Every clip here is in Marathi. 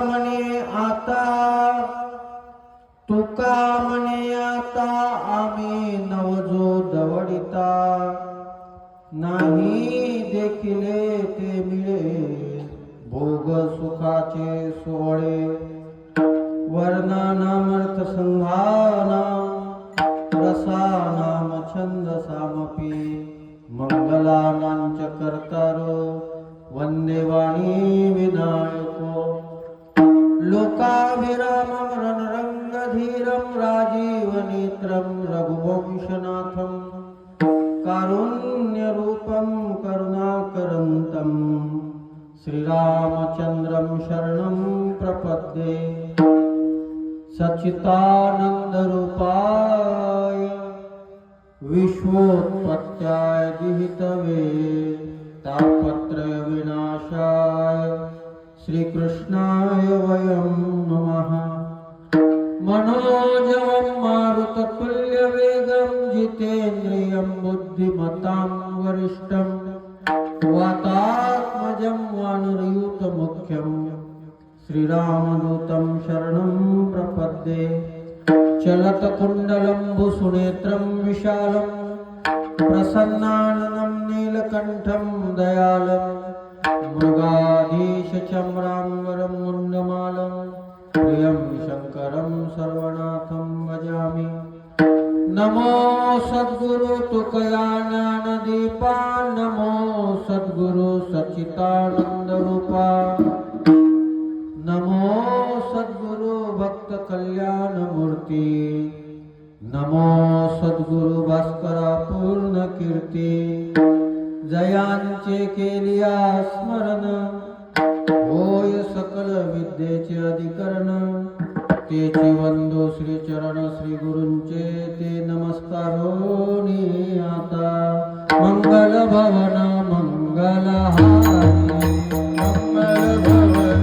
म्हणे आता तुका म्हणे आता आम्ही नवजो दवडिता नाही देखिले ते मिळे भोग सुखाचे सोहळे वर्णानामर्थ संघानाम रसानाम छंद सामपी मंगलानांच कर्तारो वंदे वाणी विनायको लोकाभिरामं रणरंगधीरं राजीवनेत्रं रघुवंशनाथं कारुण्यरूपं करुणाकरन्तं श्रीरामचन्द्रं शरणं प्रपद्ये सच्चिदानन्दरूपाय विश्वोत्पत्त्याय विहितवे तापत्रय विनाशाय श्रीकृष्णाय वयं नमः। मनोजवं मारुततुल्यवेगं जितेन्द्रियं बुद्धिमतां वरिष्ठं वातात्मजं वानरयूथमुख्यं श्रीरामदूतं शरणं प्रपद्ये चलतकुण्डलम्बुसुनेत्रं विशालं प्रसन्नाननं नीलकण्ठं दयालं मृगाधीशचम्राम्बरं मुण्डमालं प्रियं शङ्करं सर्वनाथं भजामि। नमो सद्गुरु तुकया ज्ञानदीपा नमो सद्गुरु सच्चिदानन्दरूपा नमो सद्गुरु भक्त कल्याणमूर्ती नमो सद्गुरु भास्करा पूर्ण कीर्ती जयांचे केलिया स्मरण होय सकल विद्येचे अधिकरण तेची वंदो श्री चरण श्री गुरूंचे ते नमस्कारोनी आता मंगल भवन मंगलहारी मंगल भवन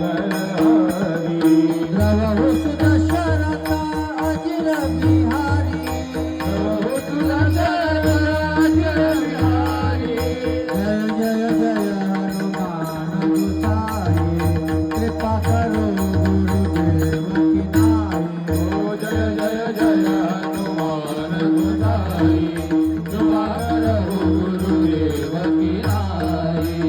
मंगलहारी द्रवहु सुदशरथ अजिर बिहारी द्रवहु सुदशरथ अजिर बिहारी जय जय जय हनुमान गुसाई कृपा करो गुरुदेव की नाई ओ जय जय जय हनुमान गुसाई कृपा करो गुरुदेव की नाई।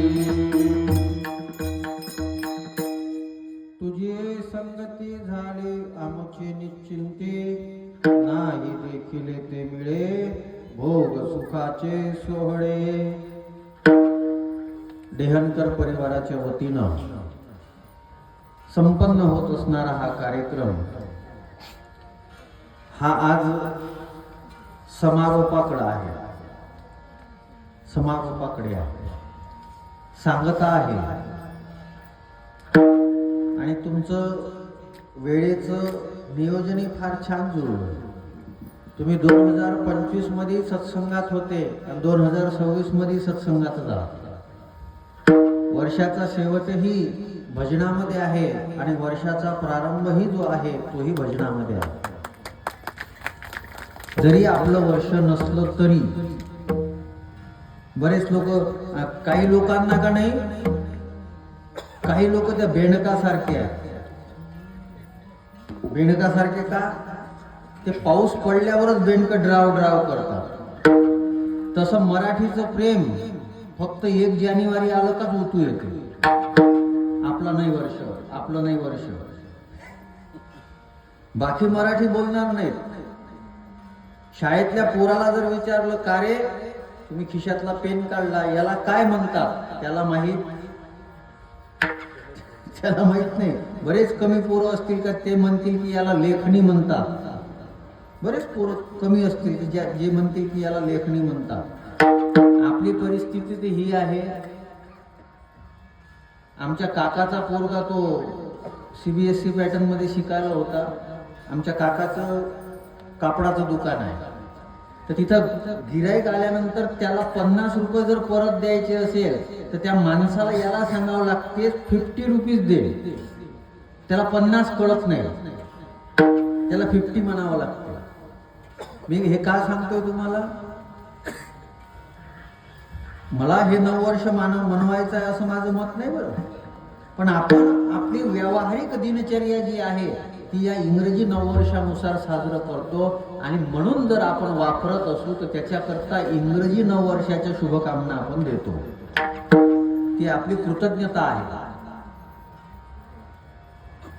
तुझे संगती झाली आमची निश्चिंती नाही देखील ते मिळे भोग सुखाचे सोहळे। देहनकर परिवाराच्या वतीनं संपन्न होत असणारा हा कार्यक्रम हा आज समारोपाकडे आहे, समारोपाकडे आहे, सांगता आहे आणि तुमचं वेळेचं नियोजनही फार छान जुळलं। तुम्ही 2025 मध्ये सत्संगात होते आणि 2026 मध्ये सत्संगात आहात। वर्षाचा शेवटही भजनामध्ये आहे आणि वर्षाचा प्रारंभही जो आहे तोही भजनामध्ये आहे। जरी आपलं वर्ष नसलं तरी बरेच लोक, काही लोकांना का नाही, काही लोक त्या बेंडकासारखे आहेत। बेंडकासारखे का? ते पाऊस पडल्यावरच बेंडक ड्राव ड्राव करतात। तसं मराठीचं प्रेम फक्त 1 जानेवारी आलं काच उतू येते, आपलं नाही वर्ष, आपलं नाही वर्ष। बाकी मराठी बोलणार नाहीत। शाळेतल्या पोराला जर विचारलं का रे तुम्ही खिशातला पेन काढला याला काय म्हणतात, त्याला माहित नाही। बरेच कमी पोरं असतील का ते म्हणतील की याला लेखणी म्हणतात, बरेच पोरं कमी असतील की जे म्हणतील की याला लेखणी म्हणतात। आपली परिस्थिती तर ही आहे। आमच्या काकाचा पोरगा तो CBSE पॅटर्न मध्ये शिकायला होता। आमच्या काकाचं कापडाचं दुकान आहे, तर तिथं गिराईक आल्यानंतर त्याला 50 रुपये जर परत द्यायचे असेल तर त्या माणसाला याला सांगावं लागते 50 रुपीज दे। त्याला 50 कळत नाही, त्याला 50 म्हणावं लागतं। मी हे का सांगतोय तुम्हाला, मला हे 9 वर्ष मनवायचं आहे असं माझं मत नाही बरं, पण आपण आपली व्यावहारिक दिनचर्या जी आहे ती या इंग्रजी नववर्षानुसार साजरं करतो, आणि म्हणून जर आपण वापरत असू तर त्याच्याकरता इंग्रजी नववर्षाच्या शुभकामना आपण देतो. ती आपली कृतज्ञता आहे.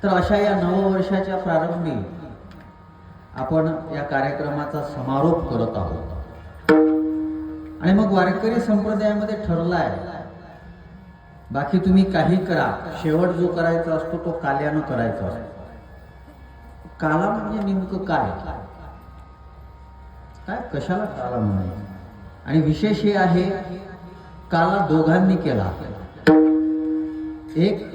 तर अशा या नववर्षाच्या प्रारंभी आपण या कार्यक्रमाचा समारोप करत आहोत. आणि मग वारकरी संप्रदायामध्ये ठरलाय, बाकी तुम्ही काही करा, शेवट जो करायचा असतो तो काल्यानं करायचा असतो. काला म्हणजे नेमकं काय काय कशाला काला म्हणायचं? आणि विशेष हे आहे, काला दोघांनी केला. एक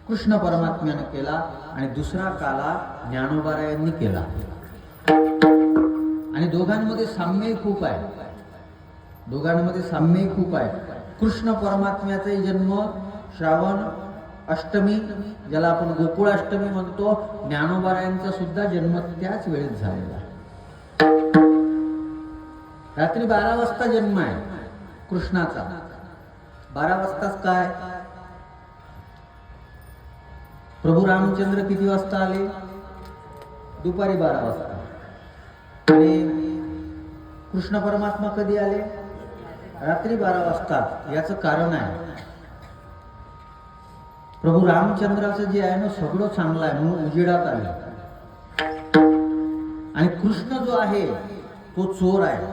कृष्ण परमात्म्याने केला आणि दुसरा काला ज्ञानोबारायांनी केला. आणि दोघांमध्ये साम्य खूप आहे. दोघांमध्ये साम्य खूप आहे. कृष्ण परमात्म्याचाही जन्म श्रावण अष्टमी, ज्याला आपण गोकुळाष्टमी म्हणतो, ज्ञानोबारायांचा सुद्धा जन्म त्याच वेळेत झालेला. रात्री 12 वाजता जन्म आहे कृष्णाचा. 12 वाजताच काय? प्रभू रामचंद्र किती वाजता आले? दुपारी 12 वाजता. आणि कृष्ण परमात्मा कधी आले? रात्री 12 वाजता. याचं कारण आहे, प्रभू रामचंद्राचं जे आहे ना सगळं चांगलं आहे म्हणून उजेडात आले. आणि कृष्ण जो आहे तो चोर आहे.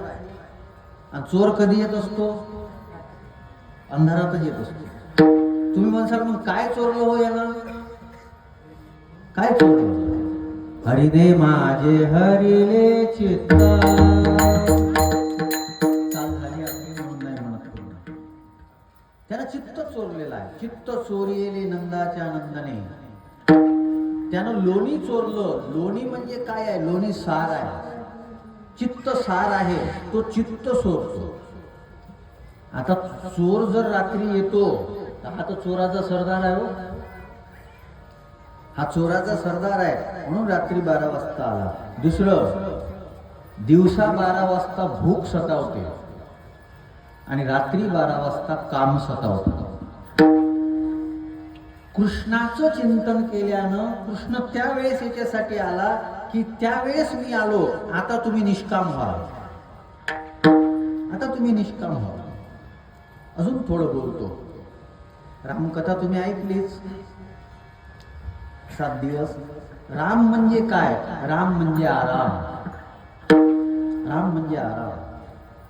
आणि चोर कधी येत असतो? अंधारातच येत असतो. तुम्ही म्हणसाल मग काय चोरलं हो यानं? काय चोरलं? हरिदे माझे हरिले चित्त. चाल झाली आपली म्हणून नाही म्हणत कोण. त्याला चित्त चोरलेलं आहे. चित्त चोरिले नंदाच्या नंदने. त्यानं लोणी चोरलं. लोणी म्हणजे काय आहे? लोणी सार आहे. चित्त सार आहे, तो चित्त चोरतो. आता चोर जर रात्री येतो तर हा तर चोराचा सरदार आहे. हा चोराचा सरदार आहे म्हणून रात्री 12 वाजता आला. दुसरं, दिवसा 12 वाजता भूक सतावते आणि रात्री 12 वाजता काम सतावतं. कृष्णाचं चिंतन केल्यानं कृष्ण त्यावेळेस याच्यासाठी आला की त्यावेळेस मी आलो, आता तुम्ही निष्काम व्हा. आता तुम्ही निष्काम व्हा. अजून थोडं बोलतो. रामकथा तुम्ही ऐकलीच. 7 दिवस. राम म्हणजे काय? राम म्हणजे आराम. राम म्हणजे आराम.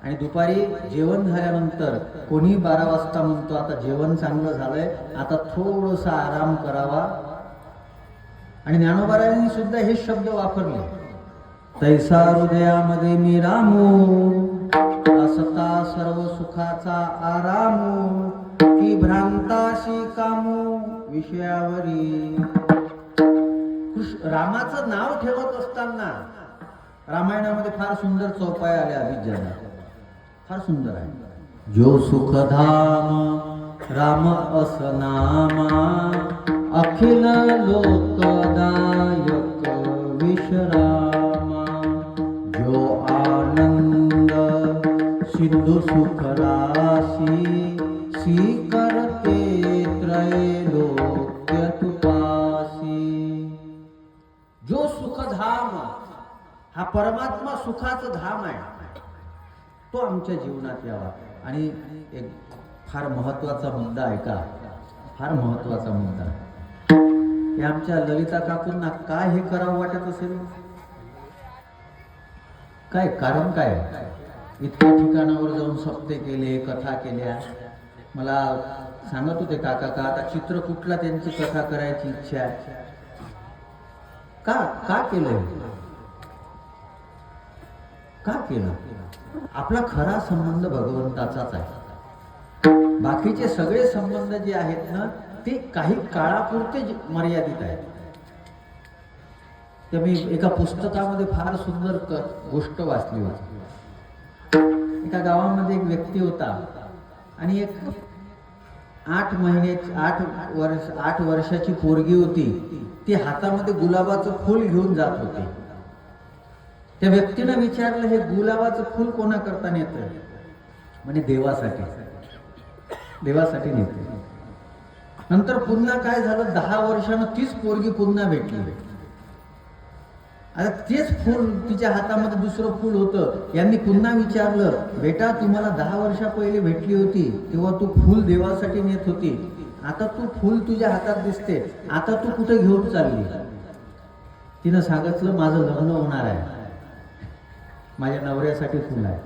आणि दुपारी जेवण झाल्यानंतर कोणी 12 वाजता म्हणतो आता जेवण चांगलं झालंय, आता थोडंसं आराम करावा. आणि ज्ञानोबारायांनी सुद्धा हे शब्द वापरले. तैसा हृदयामध्ये मी रामू, असता सर्व सुखाचा आरामू, की भ्रांताशी कामू विषयावरी. रामाचं नाव ठेवत असताना रामायणामध्ये फार सुंदर चौपाय आले अभिज्ञाना. फार सुंदर आहे. जो सुखधाम राम असनामा, अखिल लोकदायक विश्रामा. जो आनंद सिंधु सुख राशी, सी करते त्रैलोक्य तुपासी. जो सुखधाम, हा परमात्मा सुखाचं धाम आहे, तो आमच्या जीवनात यावा. आणि एक फार महत्वाचा मुद्दा आहे का? फार महत्वाचा मुद्दा. हे आमच्या ललिता काकूंना काय हे करावं वाटत असेल? काय कारण काय? इतक्या ठिकाणावर जाऊन सप्ते केले, कथा केल्या. मला सांगत होते काका का आता चित्र कुठला त्यांची कथा करायची इच्छा आहे. का केलं? का केलं? आपला खरा संबंध भगवंताचाच आहे. बाकीचे सगळे संबंध जे आहेत ना ते काही काळापुरते मर्यादित आहेत. ते मी एका पुस्तकामध्ये फार सुंदर गोष्ट वाचली होती. एका गावामध्ये एक व्यक्ती होता आणि एक 8 वर्षाची पोरगी होती. ती हातामध्ये गुलाबाचं फूल घेऊन जात होती. त्या व्यक्तीनं विचारलं, हे गुलाबाचं फूल कोणाकरता नेतं? म्हणे देवासाठी. देवासाठी नेते. नंतर पुन्हा काय झालं, 10 वर्षानं तीच पोरगी पुन्हा भेटली. आता तेच फूल तिच्या हातामध्ये दुसरं फूल होतं. यांनी पुन्हा विचारलं, बेटा तुम्हाला 10 वर्षा पहिले भेटली होती तेव्हा तू फूल देवासाठी नेत होती, आता तू फूल तुझ्या हातात दिसते, आता तू कुठे घेऊन चालली? तिनं सांगितलं, माझं लग्न होणार आहे, माझ्या नवऱ्यासाठी फूल आहे.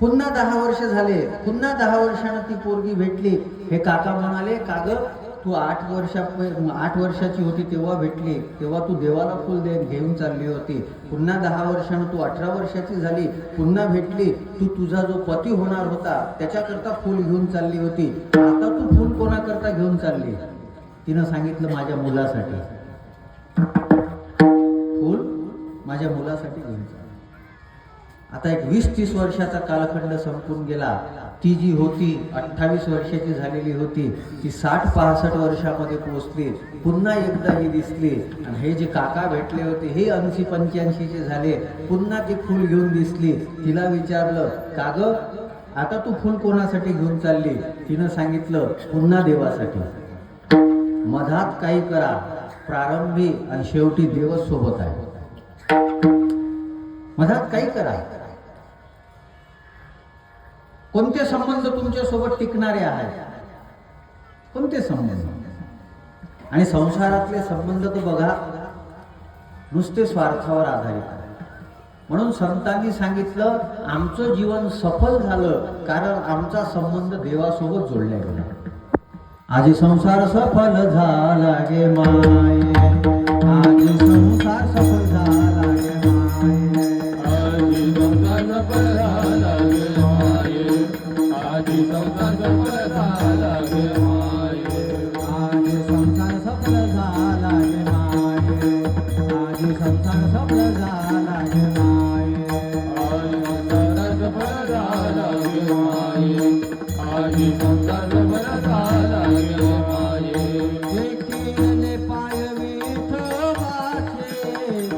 पुन्हा 10 वर्ष झाले, पुन्हा 10 वर्षानं ती पोरगी भेटली. हे काका म्हणाले, का ग तू 8 वर्षाची होती तेव्हा भेटली, तेव्हा तू देवाला फुल घेऊन चालली होती. पुन्हा 10 वर्षानं तू 18 वर्षाची झाली, पुन्हा भेटली, तू तुझा जो पती होणार होता त्याच्याकरता फुल घेऊन चालली होती, आता तू फुल कोणाकरता घेऊन चालली? तिनं सांगितलं, माझ्या मुलासाठी. फुल माझ्या मुलासाठी घेऊन चालली. आता एक 20-30 वर्षाचा कालखंड संपून गेला. ती जी होती 28 वर्षाची झालेली होती, ती 60-65 वर्षामध्ये पोहोचली. पुन्हा एकदा ही दिसली आणि हे जे काका भेटले होते हे 80-85चे झाले. पुन्हा ती फुल घेऊन दिसली. तिला विचारलं, का ग आता तू फुल कोणासाठी घेऊन चालली? तिनं सांगितलं, पुन्हा देवासाठी. मधात काही करा, प्रारंभी आणि शेवटी देवच सोबत आहे. मधात काही करा. कोणते संबंध तुमच्या सोबत टिकणारे आहेत? कोणते संबंध? आणि संसारातले संबंध तर बघा नुसते स्वार्थावर आधारित आहे. म्हणून संतांनी सांगितलं, आमचं जीवन सफल झालं कारण आमचा संबंध देवासोबत जोडला गेला. आजी संसार सफल झाला गे माये, आजी संसार सफल झाला गे माये, आजी संसार सफल झाला गे माये, आजी संसार सफल झाला गे माये, आजी संसार सफल झाला गे माये, आजी संसार सफल झाला गे माये, आजी संसार सफल झाला गे माये, आजी संसार सफल झाला गे माये. देखिले पाय विठोबाचे,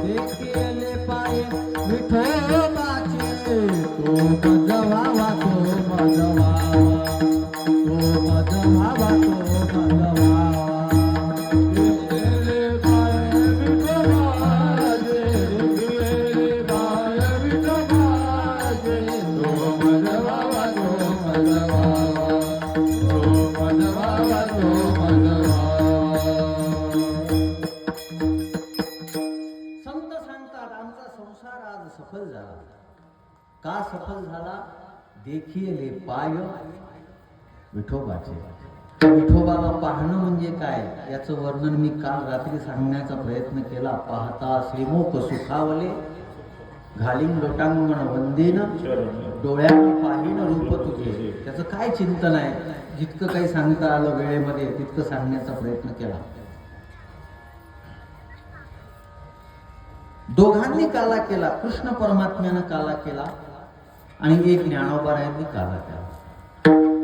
देखिले पाय विठोबाचे, तो मज व्हावा, तो मज व्हावा, तो मज व्हावा, तो मज व्हावा. देखिले पाय विठोबाचे, देखिले पाय विठोबाचे, तो मज व्हावा, तो मज व्हावा, तो मज व्हावा, तो मज व्हावा. संत सांगतात, आमचा संसार आज सफल झाला. का सफल झाला? देखिले पाय विठोबाचे. विठोबाला पाहणं म्हणजे काय याचं वर्णन मी काल रात्री सांगण्याचा प्रयत्न केला. पाहता श्रीमुख सुखावले, घालीन लोटांगण वंदेन, डोळ्यानं पाहिन रूप तुझे. त्याचं काय चिंतन आहे? जितकं काही सांगता आलं वेळेमध्ये तितकं सांगण्याचा प्रयत्न केला. दोघांनी काला केला. कृष्ण परमात्म्यानं काला केला आणि एक ज्ञानोबारायांनी काला केला.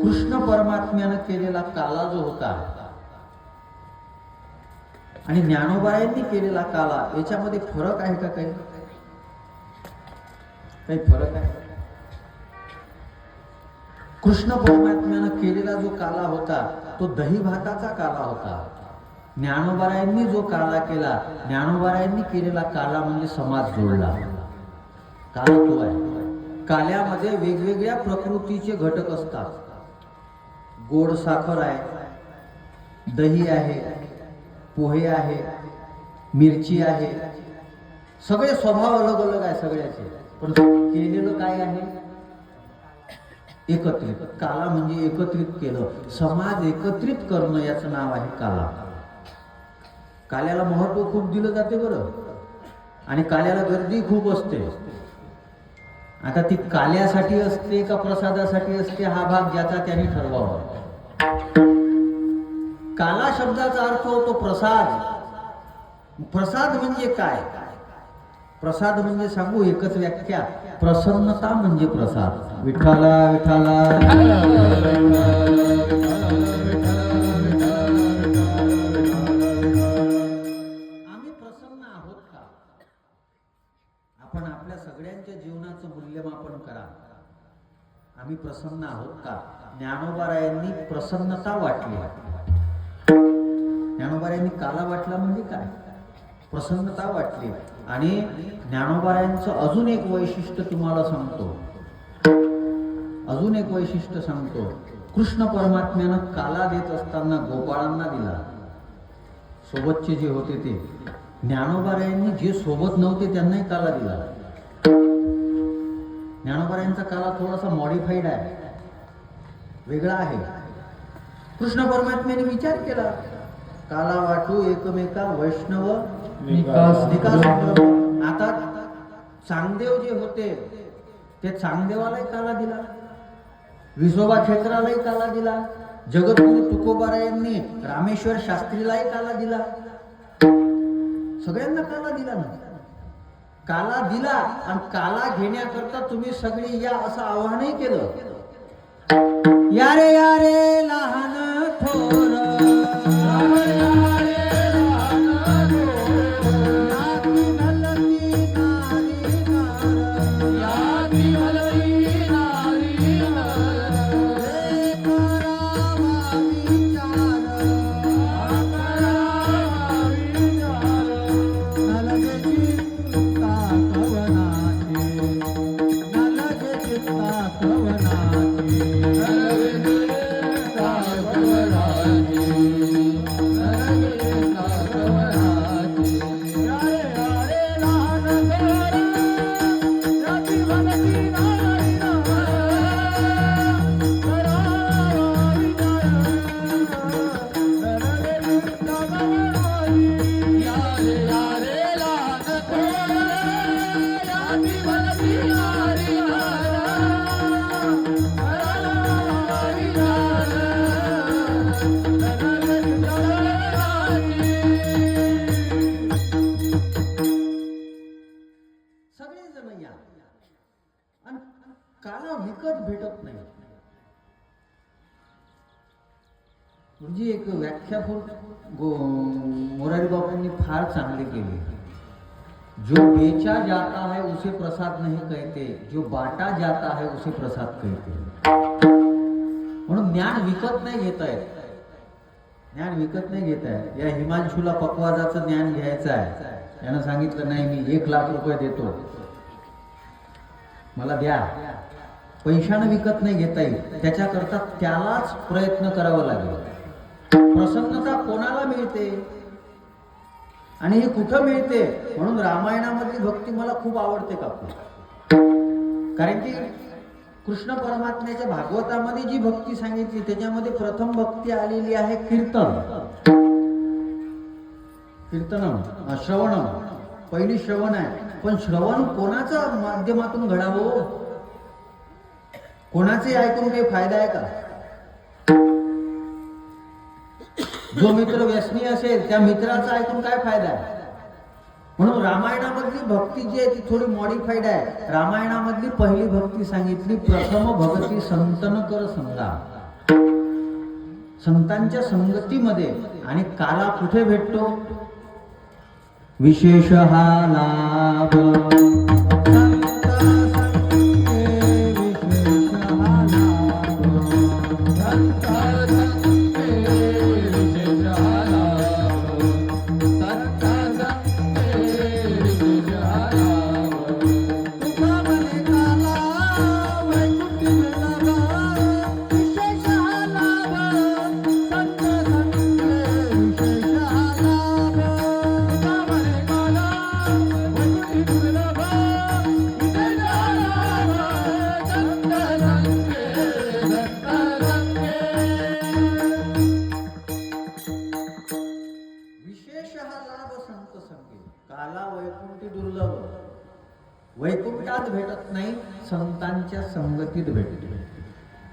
कृष्ण परमात्म्यानं केलेला काला जो होता आणि ज्ञानोबारायांनी केलेला काला याच्यामध्ये फरक आहे का? काही फरक आहे? कृष्ण परमात्म्यानं केलेला जो काला होता तो दही भाताचा काला होता. ज्ञानोबारायांनी जो काला केला, ज्ञानोबारायांनी केलेला काला म्हणजे समाज जोडला. काला तो आहे. काल्यामध्ये वेगवेगळ्या प्रकृतीचे घटक असतात. गोड साखर आहे, दही आहे, पोहे आहे, मिरची आहे. सगळे स्वभाव अलग अलग आहे सगळ्याचे, पण केलेलं काय आहे? एकत्रित. काला म्हणजे एकत्रित केलं. समाज एकत्रित करणं याचं नाव आहे काला. काल्याला महत्व खूप दिलं जाते बरं, आणि काल्याला गर्दी खूप असते. आता ती काल्यासाठी असते का प्रसादासाठी असते हा भाग ज्याचा त्याने ठरवावा. काला शब्दाचा अर्थ होतो प्रसाद. प्रसाद म्हणजे काय? प्रसाद म्हणजे सांगू एकच व्याख्या, प्रसन्नता म्हणजे प्रसाद. विठ्ठला विठ्ठला आम्ही प्रसन्न आहोत का? आपण आपल्या सगळ्यांच्या जीवनाचं मूल्यमापन करा. आम्ही प्रसन्न आहोत का? ज्ञानोबारायांनी प्रसन्नता वाटली. ज्ञानोबारायांनी काला वाटला म्हणजे काय? प्रसन्नता वाटली. आणि ज्ञानोबारायांचं अजून एक वैशिष्ट्य तुम्हाला सांगतो, अजून एक वैशिष्ट्य सांगतो. कृष्ण परमात्म्यानं काला देत असताना गोपाळांना दिला, सोबतचे जे होते ते. ज्ञानोबारायांनी जे सोबत नव्हते त्यांनाही काला दिला. ज्ञानोबारायांचा काला थोडासा मॉडिफाईड आहे, वेगळा आहे. कृष्ण परमात्म्याने विचार केला, काला वाटू एकमेका वैष्णव विकास. आता चांगदेव जे होते ते चांगदेवालाही काला दिला, विसोबा क्षेत्रालाही काला दिला, जगद्गुरु तुकोबारायांनी रामेश्वर शास्त्रीलाही काला दिला, सगळ्यांना काला दिला ना. काला दिला आणि काला घेण्याकरता तुम्ही सगळी या असं आवाहनही केलं. यारे यारे लहान थोर, काला विकत भेटत नाही. म्हणजे एक व्याख्या मोरारी बापूंनी फार चांगली केली. जो बेचा जाता है उसे प्रसाद नहीं कहते, जो बाटा जाता है उसे प्रसाद कहते. म्हणून ज्ञान विकत नाही घेता येत, ज्ञान विकत नाही घेता येत. या हिमांशूला पकवाजाचं ज्ञान घ्यायचं आहे, यानं सांगितलं नाही मी 1 लाख रुपये देतो, मला द्या. पैशानं विकत नाही घेता येईल, त्याच्याकरता त्यालाच प्रयत्न करावा लागेल. प्रसन्नता कोणाला मिळते आणि हे कुठं मिळते? म्हणून रामायणामधली भक्ती मला खूप आवडते काकू. कारण की कृष्ण परमात्म्याच्या भागवतामध्ये जी भक्ती सांगितली त्याच्यामध्ये प्रथम भक्ती आलेली आहे कीर्तन, कीर्तनम, श्रवणम. पहिली श्रवण आहे. पण श्रवण कोणाच्या माध्यमातून घडावं? कोणाचे ऐकून काही फायदा आहे का? जो मित्र व्यसनी असेल त्या मित्राचा ऐकून काय फायदा आहे? म्हणून रामायणामधली भक्ती जी आहे ती थोडी मॉडिफाईड आहे. रामायणामधली पहिली भक्ती सांगितली, प्रथम भगती संतन कर संगा, संतांच्या संगतीमध्ये. आणि काला कुठे भेटतो? विशेष हा लाभ वैकुंठात भेटत नाही, संतांच्या संगतीत भेटते.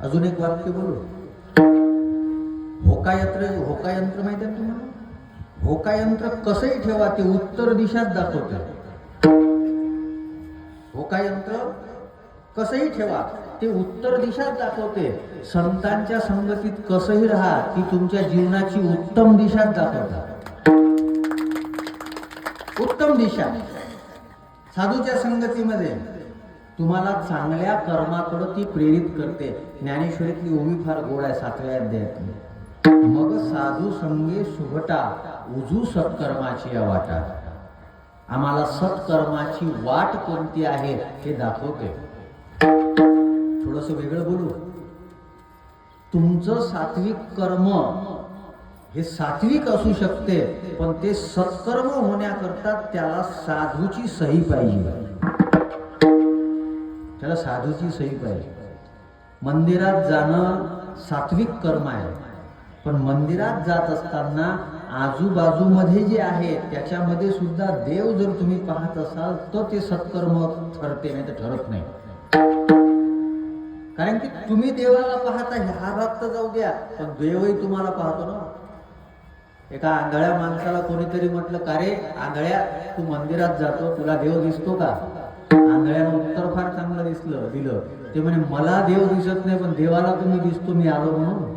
अजून एक वाक्य बोलू. होकायंत्र, होकायंत्र माहिती आहे तुम्हाला? होकायंत्र कसंही ठेवा ते उत्तर दिशाच दाखवते. होकायंत्र कसंही ठेवा ते उत्तर दिशाच दाखवते. संतांच्या संगतीत कसंही राहा ती तुमच्या जीवनाची उत्तम दिशाच दाखवतात. उत्तम दिशा. साधूच्या संगतीमध्ये तुम्हाला चांगल्या कर्माकडे ती प्रेरित करते. ज्ञानेश्वरीतली ओवी फार गोड आहे 7व्या अध्यायातली. मग साधू संगे सुभटा उजू सत्कर्माची वाटा. आम्हाला सत्कर्माची वाट कोणती आहे हे दाखवते. थोडस वेगळं बोलू. तुमचं सात्विक कर्म हे सात्विक असू शकते, पण ते सत्कर्म होण्याकरता त्याला साधूची सही पाहिजे. त्याला साधूची सही पाहिजे. मंदिरात जाणं सात्विक कर्म आहे, पण मंदिरात जात असताना आजूबाजूमध्ये जे आहे त्याच्यामध्ये सुद्धा देव जर तुम्ही पाहत असाल तर ते सत्कर्म ठरते, नाही तर ठरत नाही. कारण की तुम्ही देवाला पाहता, हा भाग तर जाऊ द्या, पण देवही तुम्हाला पाहतो ना. एका आंधळ्या माणसाला कोणीतरी म्हटलं, का रे आंधळ्या, तू मंदिरात जातो, तुला देव दिसतो का? आंधळ्यानं उत्तर फार चांगलं दिलं. ते म्हणे, मला देव दिसत नाही, पण देवाला तुम्ही दिसतो, मी आलो म्हणून.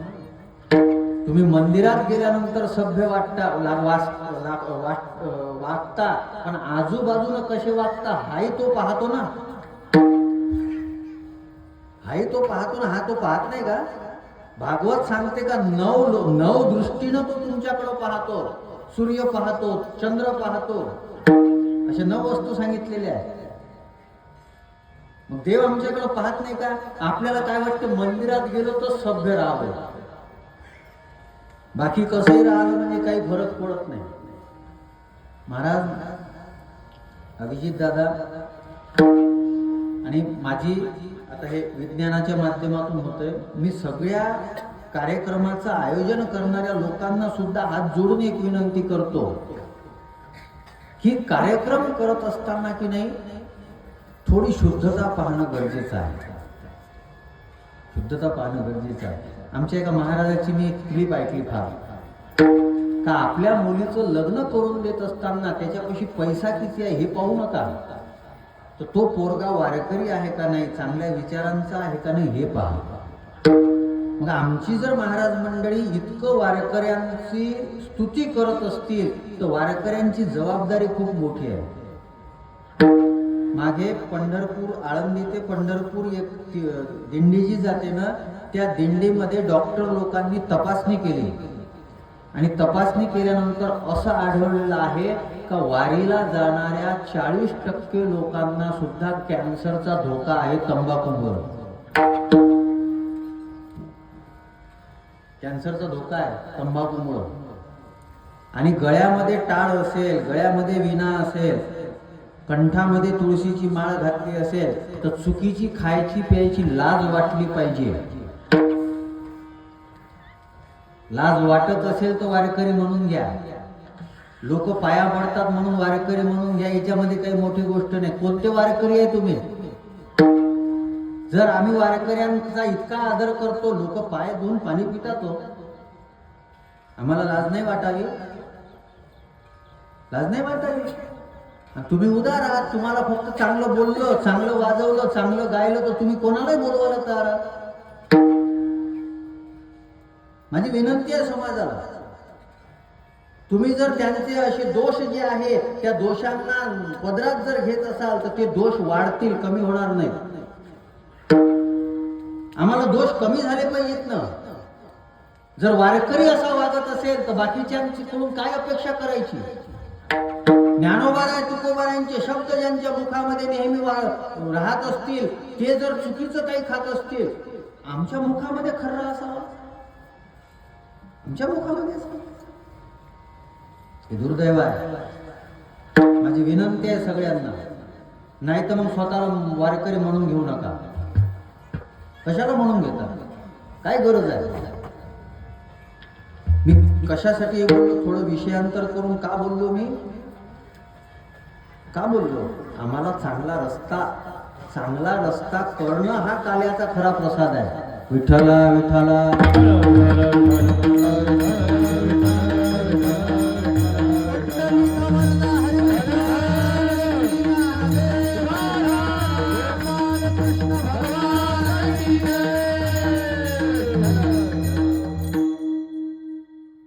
तुम्ही मंदिरात गेल्यानंतर सभ्य वागता, पण आजूबाजूला कसे वागता हाही तो पाहतो ना. हा तो पाहत नाही का? भागवत सांगते का नऊ दृष्टीनं तो तुमच्याकडे पाहतो. सूर्य पाहतो, चंद्र पाहतो, अशा 9 वस्तू सांगितलेल्या आहेत. मग देव आमच्याकडे पाहत नाही का? आपल्याला काय वाटतं, मंदिरात गेलो तर सभ्य राहावं, बाकी कसंही राहिलं म्हणजे काही फरक पडत नाही. महाराज अभिजित दादा आणि माझी आता हे विज्ञानाच्या माध्यमातून होतंय, मी सगळ्या कार्यक्रमाचं आयोजन करणाऱ्या लोकांना सुद्धा हात जोडून एक विनंती करतो की कार्यक्रम करत असताना की नाही थोडी शुद्धता पाहणं गरजेचं आहे. शुद्धता पाहणं गरजेचं आहे. आमच्या एका महाराजाची मी एक क्लिप ऐकली फार, का आपल्या मुलीचं लग्न करून देत असताना त्याच्यापाशी पैसा किती आहे हे पाहू नका, तर तो पोरगा वारकरी आहे का नाही, चांगल्या विचारांचा आहे का नाही हे पहा. मग आमची जर महाराज मंडळी इतकं वारकऱ्यांची स्तुती करत असतील तर वारकऱ्यांची जबाबदारी खूप मोठी आहे. मागे पंढरपूर, आळंदी ते पंढरपूर एक दिंडी जी जाते ना, त्या दिंडीमध्ये डॉक्टर लोकांनी तपासणी केली आणि तपासणी केल्यानंतर असं आढळलेलं आहे का वारीला जाणाऱ्या 40% लोकांना सुद्धा कॅन्सरचा धोका आहे तंबाखूवर. कॅन्सरचा धोका आहे तंबाखूमुळे. आणि गळ्यामध्ये टाळ असेल, गळ्यामध्ये विणा असेल, कंठामध्ये तुळशीची माळ घातली असेल तर चुकीची खायची प्यायची लाज वाटली पाहिजे. लाज वाटत असेल तर वारकरी म्हणून घ्या. लोक पाया पडतात म्हणून वारकरी म्हणून घ्या, याच्यामध्ये काही मोठी गोष्ट नाही. कोणते वारकरी आहे तुम्ही? जर आम्ही वारकऱ्यांचा इतका आदर करतो, लोक पाय धुवून पाणी पितात, आम्हाला लाज नाही वाटावी? लाज नाही वाटावी? तुम्ही उदार आहात, तुम्हाला फक्त चांगलं बोललं, चांगलं वाजवलं, चांगलं गायलं तर तुम्ही कोणालाही बोलवायला तयार आहात. माझी विनंती आहे समाजाला, तुम्ही जर त्यांचे असे दोष जे आहे त्या दोषांना पदरात जर घेत असाल तर ते दोष वाढतील, कमी होणार नाही. आम्हाला दोष कमी झाले पाहिजेत ना. जर वारकरी असा वागत असेल तर बाकीच्यांकडून काय अपेक्षा करायची? ज्ञानोबाराय तुकोबारायांचे शब्द ज्यांच्या मुखामध्ये नेहमी राहत असतील, ते जर चुकीचं काही खात असतील, आमच्या मुखामध्ये खर्र असावं, आमच्या मुखामध्ये असावं. हे दुर्दैव आहे. माझी विनंती आहे सगळ्यांना, नाही तर मग स्वतःला वारकरी म्हणून घेऊ नका. कशाला म्हणून घेता? काय गरज आहे? मी कशासाठी बोललो? थोडं विषयांतर करून का बोललो? मी का बोललो? आम्हाला चांगला रस्ता करणं हा काल्याचा खरा प्रसाद आहे. विठ्ठला विठ्ठला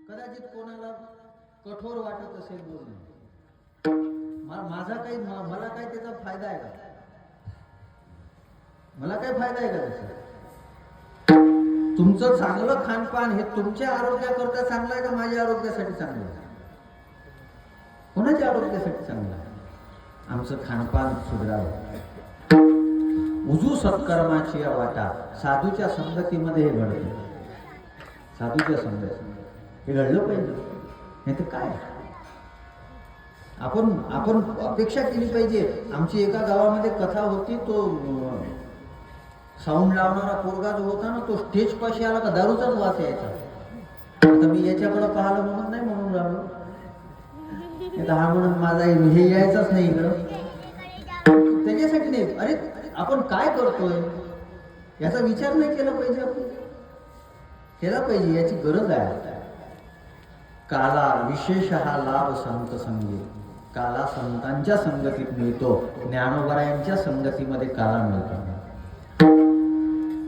कदाचित कोणाला कठोर वाटत असेल बोलणं, मला काही त्याचा फायदा आहे का? मला काय फायदा आहे का त्याचा? तुमचं चांगलं खानपान हे तुमच्या आरोग्याकरता चांगलं आहे का माझ्या आरोग्यासाठी चांगलं आहे? कोणाच्या आरोग्यासाठी चांगलं आहे? आमचं खानपान सुधारावं. उजू सत्कर्माची वाटा साधूच्या संगतीमध्ये हे घडतं. साधूच्या संगती हे घडलं पाहिजे. नाही तर काय, आपण अपेक्षा केली पाहिजे. आमची एका गावामध्ये कथा होती. तो साऊंड लावणारा पोरगा जो होता ना, तो स्टेज पाशी आला का दारूचाच वास यायचा. आता मी याच्याकडं पाहिलं म्हणून नाही म्हणून राहिलो, हा म्हणून माझा हे यायचाच नाही इकडं. त्याच्यासाठी नाही. अरे आपण काय करतोय याचा विचार नाही केला पाहिजे. आपण केला पाहिजे, याची गरज आहे. काला विशेष हा लाभ संत संगीत. काला संतांच्या संगतीत मिळतो, ज्ञानोबरायांच्या संगतीमध्ये काला मिळतो.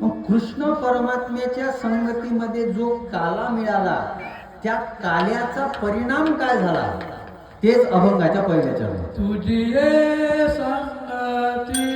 मग कृष्ण परमात्म्याच्या संगतीमध्ये जो काला मिळाला, त्या काल्याचा परिणाम काय झाला तेच अभंगाच्या पहिल्या चरणात. तुझी संगती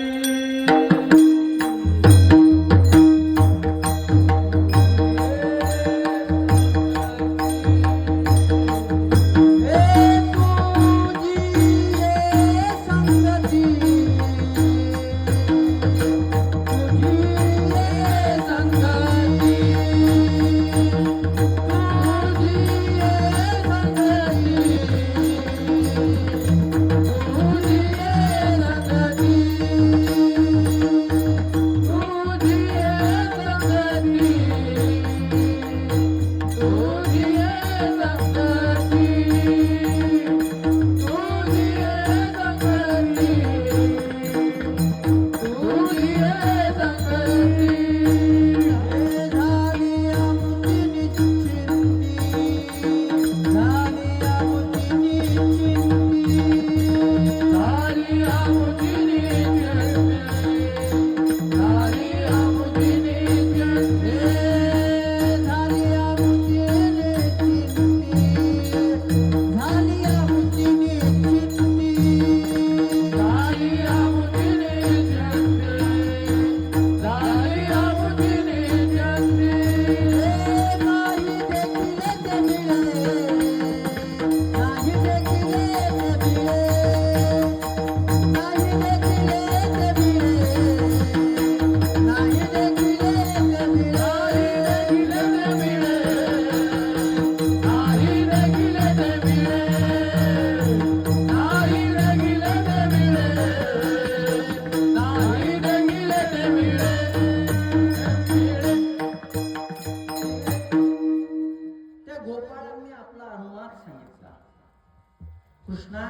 कृष्णा,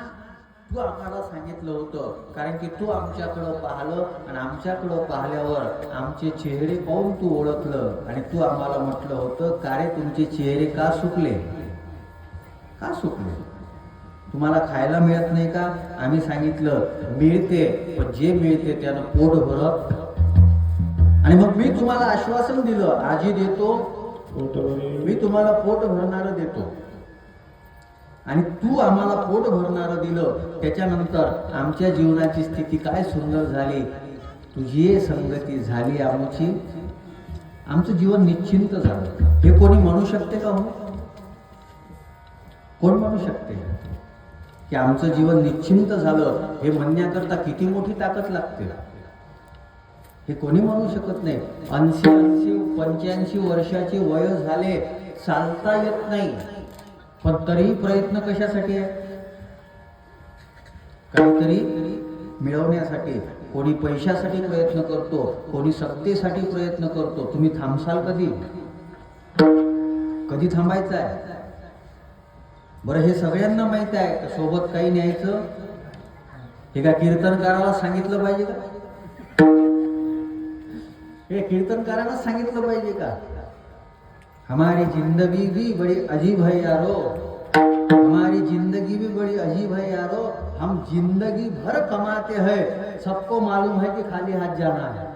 तू आम्हाला सांगितलं होतं, कारण की तू आमच्याकडं पाहिलं आणि आमच्याकडं पाहिल्यावर आमचे चेहरे पाहून तू ओळखलं आणि तू आम्हाला म्हटलं होतं, का रे तुमचे चेहरे का सुकले? का सुकले? तुम्हाला खायला मिळत नाही का? आम्ही सांगितलं मिळते, पण जे मिळते त्यानं पोट भरत. आणि मग मी तुम्हाला आश्वासन दिलं, आजी देतो, मी तुम्हाला पोट भरणारं देतो. आणि तू आम्हाला पोट भरणारं दिलं. त्याच्यानंतर आमच्या जीवनाची स्थिती काय सुंदर झाली. तुझी संगती झाली आमची, आमचं जीवन निश्चिंत झालं. हे कोणी म्हणू शकते का? हो, कोण म्हणू शकते की आमचं जीवन निश्चिंत झालं? हे म्हणण्याकरता किती मोठी ताकद लागते, हे कोणी म्हणू शकत नाही. 80-85 वर्षाची वय झाले, चालता येत नाही, पण तरीही प्रयत्न कशासाठी आहे? काहीतरी मिळवण्यासाठी. कोणी पैशासाठी प्रयत्न करतो, कोणी सत्तेसाठी प्रयत्न करतो. तुम्ही थांबसाल कधी? कधी थांबायचं आहे? बरं, हे सगळ्यांना माहित आहे. सोबत काही न्यायचं हे का कीर्तनकाराला सांगितलं पाहिजे का? हे कीर्तनकाराला सांगितलं पाहिजे का? हमारी जिंदगी भी बड़ी अजीब है यारो, हमारी जिंदगी भी बड़ी अजीब है यारो, हम जिंदगी भर कमाते हैं, सबको मालूम है कि खाली हाथ जाना है.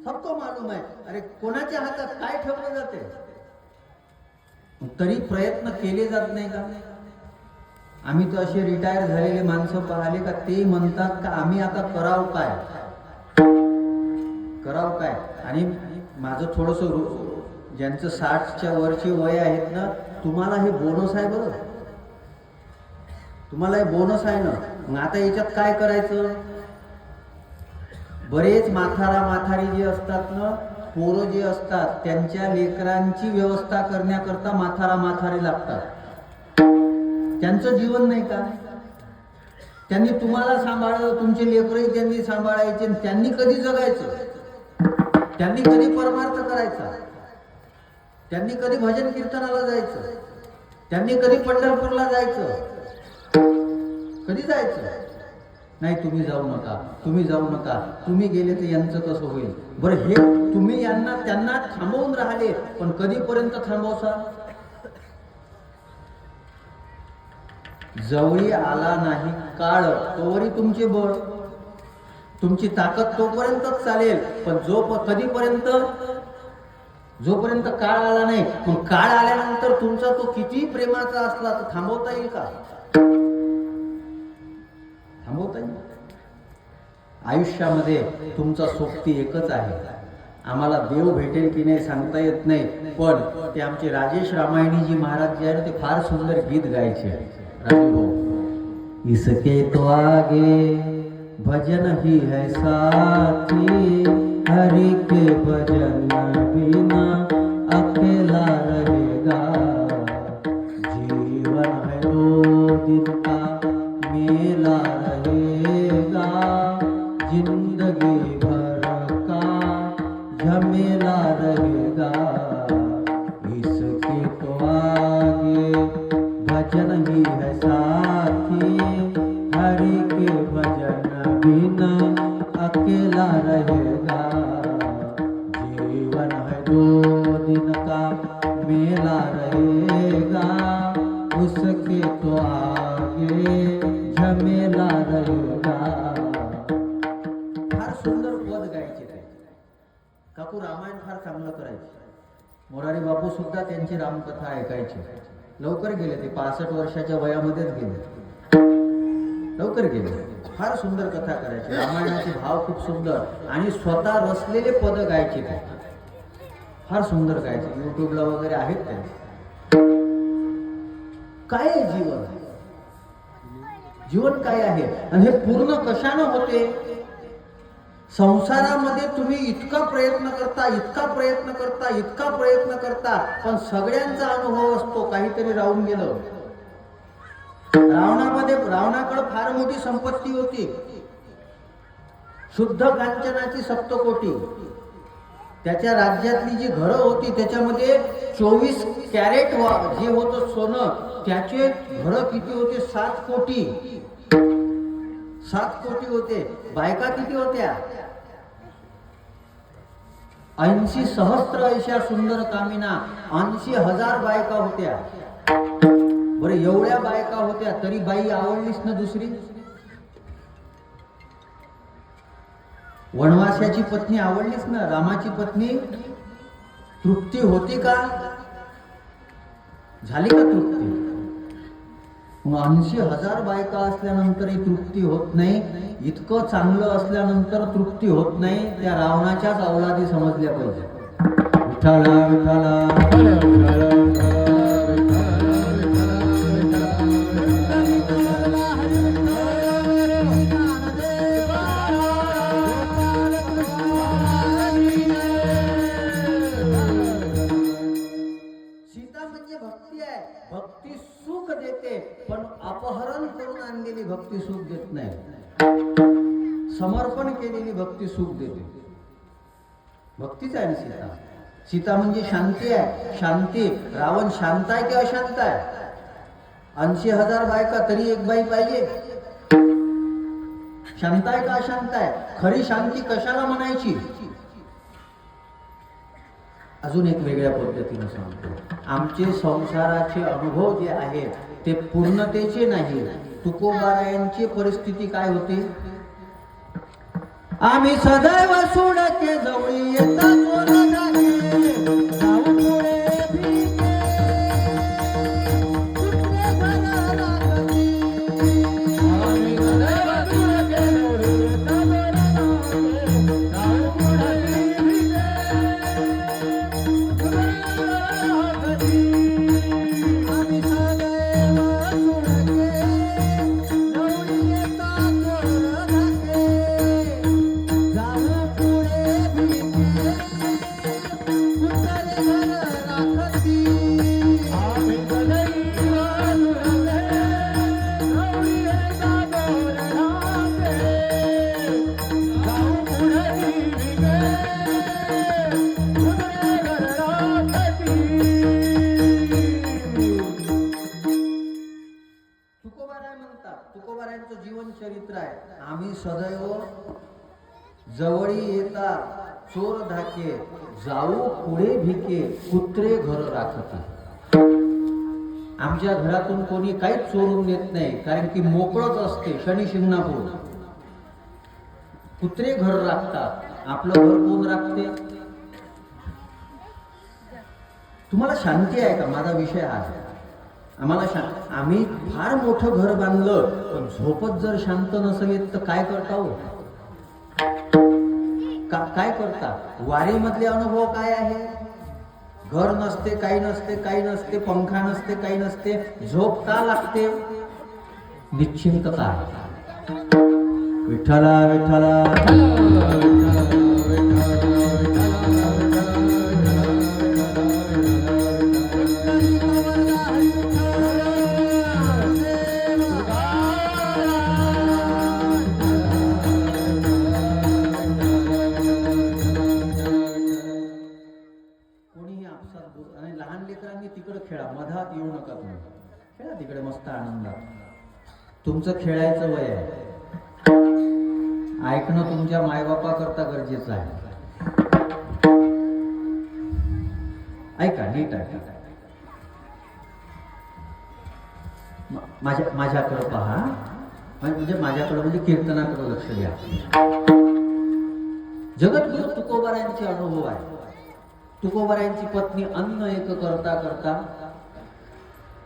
सबको मालूम है. अरे कोणाच्या हातात काय ठेवलं जाते? तरी प्रयत्न केले जात नाही का? आम्ही तर असे रिटायर झालेले माणसं पाहिले का ते म्हणतात का आम्ही आता करावं काय? करावं काय. आणि माझं थोडंसं ज्यांचं 60च्या वरची वय आहेत ना, तुम्हाला हे बोनस आहे बरं, तुम्हाला हे बोनस आहे ना. मग आता याच्यात काय करायचं, बरेच माथारी जे असतात ना, पोरं जे असतात त्यांच्या लेकरांची व्यवस्था करण्याकरता माथारी लागतात. त्यांचं जीवन नाही का, त्यांनी तुम्हाला सांभाळलं, तुमचे लेकरही त्यांनी सांभाळायचे, त्यांनी कधी जगायचं, त्यांनी कधी परमार्थ करायचा, त्यांनी कधी भजन कीर्तनाला जायचं, त्यांनी कधी पंढरपूरला जायचं, कधी जायचं नाही. तुम्ही जाऊ नका, तुम्ही जाऊ नका, तुम्ही गेले तर यांचं कसं होईल बरं. हे तुम्ही त्यांना थांबवून राहिले, पण कधीपर्यंत थांबवसा. जवळी आला नाही काळ तोवरी तुमचे बळ, तुमची ताकद तोपर्यंतच चालेल, पण कधीपर्यंत, जोपर्यंत काळ आला नाही. पण काळ आल्यानंतर तुमचा तो किती प्रेमाचा असला तर थांबवता येईल का, थांबवता येईल. आयुष्यामध्ये तुमचा सोबती एकच आहे. आम्हाला देव भेटेल की नाही सांगता येत नाही, पण ते आमचे राजेश रामायणीजी महाराज जे आहे ना, ते फार सुंदर गीत गायचे. इसके तो आगे भजन ही है साथी, हरि के भजन बिना अकेला रहेगा, जीवन है 2 दिन का मेला रहेगा, जिंदगी भर का झमेला रहेगा, इसके तो आगे भजन ही है साथी, हरि के भजन बिना अकेला रहेगा, जीवन है 2 दिन का मेला रहेगा, उसके तो आगे झमेला रहेगा. फार सुंदर पद गायचे ते काकू. रामायण फार चांगलं करायचे. मोरारी बापू सुद्धा त्यांची रामकथा ऐकायचे. लवकर गेले ते, 65 वर्षाच्या वयामध्येच गेले, लवकर गेले. फार सुंदर कथा करायची, रामायणाचे भाव खूप सुंदर, आणि स्वतः रचलेले पद गायचे ते फार सुंदर गायचे. युट्यूबला वगैरे आहेत ते. काय आहे जीवन, जीवन काय आहे, आणि हे पूर्ण कशानं होते. संसारामध्ये तुम्ही इतका प्रयत्न करता, इतका प्रयत्न करता, इतका प्रयत्न करता, पण सगळ्यांचा अनुभव असतो काहीतरी राहून गेलं. रावणाकडे फार मोठी संपत्ती होती, शुद्ध कांचनाची सप्तकोटी. त्याच्या राज्यातली जी घरं होती त्याच्यामध्ये 24 कॅरेट जे होतं सोनं, त्याचे घरं किती होते, 7 कोटी. 7 कोटी होते. बायका किती होत्या, 80,000 अशा सुंदर कामिना, 80,000 बायका होत्या. बरं, एवढ्या बायका होत्या तरी बाई आवडलीच ना दुसरी. वनवासाची पत्नी आवडलीच ना, रामाची पत्नी तृप्ती होती का, झाली का तृप्ती. 80,000 बायका असल्यानंतरही तृप्ती होत नाही, इतकं चांगलं असल्यानंतर तृप्ती होत नाही. त्या रावणाच्याच अवलादी समजल्या पाहिजे. विठ्ठला विठ्ठला अपहरण करून आणलेली भक्ती सुख देत नाही, समर्पण केलेली भक्ती सुख देते. भक्तीच आहे ना सीता. सीता म्हणजे शांती आहे. शांती. रावण शांत आहे की अशांत आहे. 80,000 बायका तरी एक बाई पाहिजे. शांत आहे का अशांत आहे. खरी शांती कशाला म्हणायची. अजून एक वेगळ्या पद्धतीने सांगतो. आमचे संसाराचे अनुभव जे आहेत ते पूर्णतेचे नाही. तुकोबारायांची परिस्थिती काय होती. आम्ही सदैव सोडके जवळी येता तुकोबारायांचं जीवन चरित्र आहे. आम्ही सदैव जवळी येता चोर धाके, जाऊ पुढे भिके, कुत्रे घर राखते. आमच्या घरातून कोणी काहीच चोरून नेत नाही, कारण की मोकळच असते. शनी शिंगणापूर कुत्रे घर राखतात. आपलं घर कोण राखते? तुम्हाला शांती आहे का? माझा विषय हा आहे. आम्हाला आम्ही फार मोठं घर बांधलं, पण झोपत जर शांत नसेल तर काय करता हो? काय करता? वारीमधले अनुभव काय आहे? घर नसते, काही नसते, काही नसते, पंखा नसते, काही नसते, झोप का लागते? निश्चिंतता. विठ्ठला विठ्ठला तिकडे खेळा, मधात येऊ नका. तुम्ही खेळा तिकडे मस्त आनंदात. तुमचं खेळायचं वय आहे. ऐकणं तुमच्या मायबापा करता गरजेचं आहे. ऐका, नीट ऐका. माझ्याकडे पहा, म्हणजे माझ्याकडे म्हणजे कीर्तनाकडे लक्ष द्या. जगद्गुरु तुकोबारायांचे अनुभव आहे. तुकोबारायांची पत्नी अन्न एक करता करता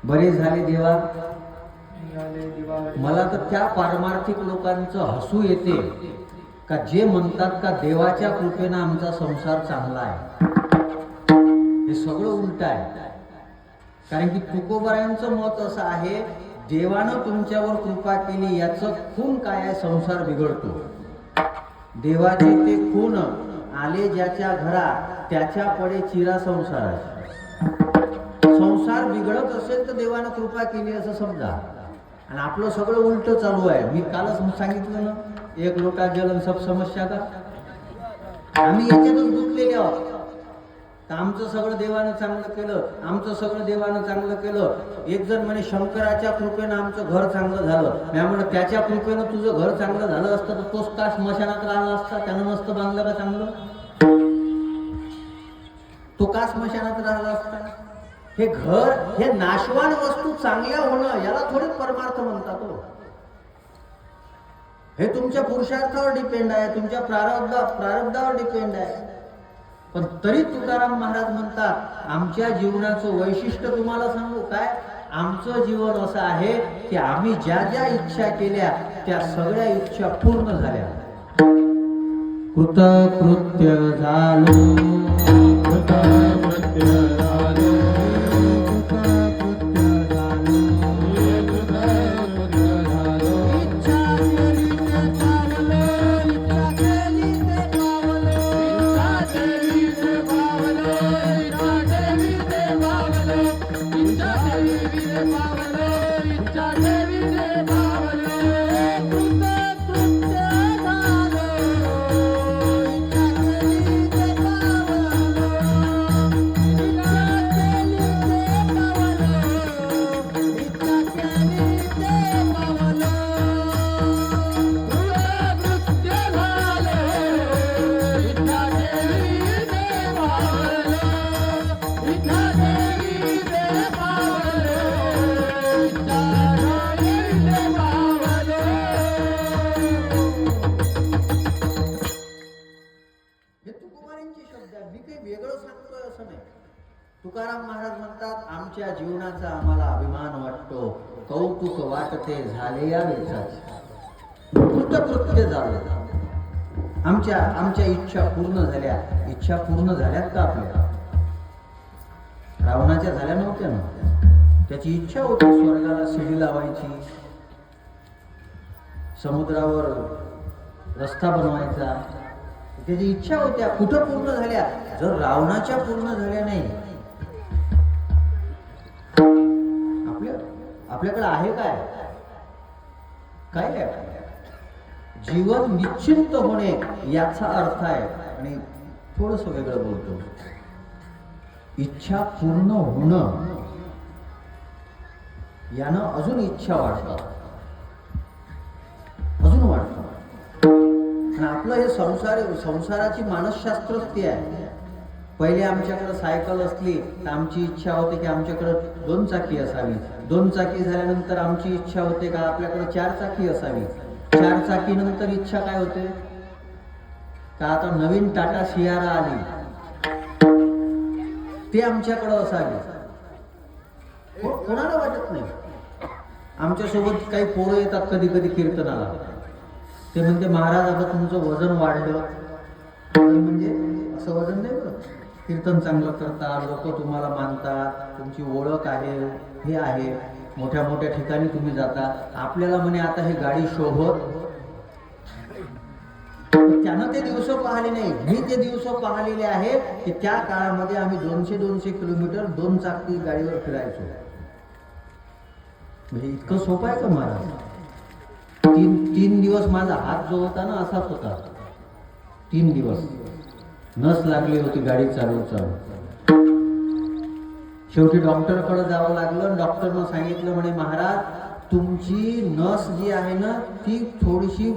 बरे झाले देवा. मला तर त्या पारमार्थिक लोकांचं हसू येते का जे म्हणतात का देवाच्या कृपेनं आमचा संसार चांगला आहे. हे सगळं उलट आहे. कारण की तुकोबारायांचं मत असं आहे, देवानं तुमच्यावर कृपा केली याचं खून काय आहे? संसार बिघडतो. देवाचे ते खून आले ज्याच्या घरा, त्याच्या पडे चिरा संसार. संसार बिघडत असेल तर देवानं कृपा केली असं समजा. आणि आपलं सगळं उलट चालू आहे. मी कालच सांगितलं ना, एक लोटा जल सब समस्या का. आम्ही याच्यातच गुंतलेले आहोत. तर आमचं सगळं देवानं चांगलं केलं, आमचं सगळं देवानं चांगलं केलं. एक जण म्हणे शंकराच्या कृपेनं आमचं घर चांगलं झालं. त्यामुळे त्याच्या कृपेनं तुझं घर चांगलं झालं असतं तर तोच का स्मशानात राहिला असता? त्यानं नसतं बांधलं का चांगलं? तो का स्मशानात राहिला असता? हे घर, हे नाशवान वस्तू चांगल्या होणं, याला थोडे परमार्थ म्हणतात हो. हे तुमच्या पुरुषार्थावर डिपेंड आहे, तुमच्या प्रारब्धावर डिपेंड आहे. पण तरी तुकाराम महाराज म्हणतात, आमच्या जीवनाचं वैशिष्ट्य तुम्हाला सांगू काय? आमचं जीवन असं आहे की आम्ही ज्या ज्या इच्छा केल्या त्या सगळ्या इच्छा पूर्ण झाल्या. कृतकृत्य झालो, कृतकृत्य झालो, कृतकृत्य झालो, कृतकृत्य झालो. इच्छा केली ते पावलो, इच्छा केली ते पावलो, इच्छा केली ते पावलो, इच्छा केली ते पावलो, इच्छा केली ते पावलो, इच्छा केली ते पावलो. तुकाराम महाराज म्हणतात, आमच्या जीवनाचा आम्हाला अभिमान वाटतो, कौतुक वाटते झाले या वेचाचे. कृतकृत्य झालं. आमच्या इच्छा पूर्ण झाल्या. इच्छा पूर्ण झाल्यात का आपल्या? रावणाच्या झाल्या नव्हत्या ना. त्याची इच्छा होती स्वर्गाला शिडी लावायची, समुद्रावर रस्ता बनवायचा. त्याची इच्छा होत्या. कुठं पूर्ण झाल्या? जर रावणाच्या पूर्ण झाल्या नाही, आपल्याकडे आहे काय? काय आहे? जीवन निश्चिंत होणे याचा अर्थ आहे. आणि थोडस वेगळं बोलतो, इच्छा पूर्ण होणं यानं अजून इच्छा वाढतात. आणि आपलं हे संसाराची मानसशास्त्रच ते आहे. पहिले आमच्याकडे सायकल असली तर आमची इच्छा होते की आमच्याकडे 2 चाकी असावी. 2 चाकी झाल्यानंतर आमची इच्छा होते का आपल्याकडे 4 चाकी असावी. 4 चाकी नंतर इच्छा काय होते का आता नवीन टाटा सियारा आली ते आमच्याकडे असावी. कोणाला वाटत नाही. आमच्यासोबत काही पोरं येतात कधी कधी कीर्तनाला. ते म्हणते महाराज आता तुमचं वजन वाढलं. म्हणजे असं वजन नाही बरं, कीर्तन चांगलं करता, लोक तुम्हाला मानतात, तुमची ओळख आहे, हे आहे, मोठ्या मोठ्या ठिकाणी तुम्ही जाता. आपल्याला म्हणे आता ही गाडी शोभत. त्यानं ते दिवस पाहिले नाही. मी ते दिवस पाहिलेले आहे की त्या काळामध्ये आम्ही 200 किलोमीटर 2 चाकी गाडीवर फिरायचो. म्हणजे इतकं सोपं आहे का महाराज? 3 दिवस माझा हात जो होता ना असाच होता. 3 दिवस नस लागली होती गाडी चालू. शेवटी डॉक्टरकडे जावं लागलं. डॉक्टरनं सांगितलं म्हणे महाराज तुमची नस जी आहे ना ती थोडीशी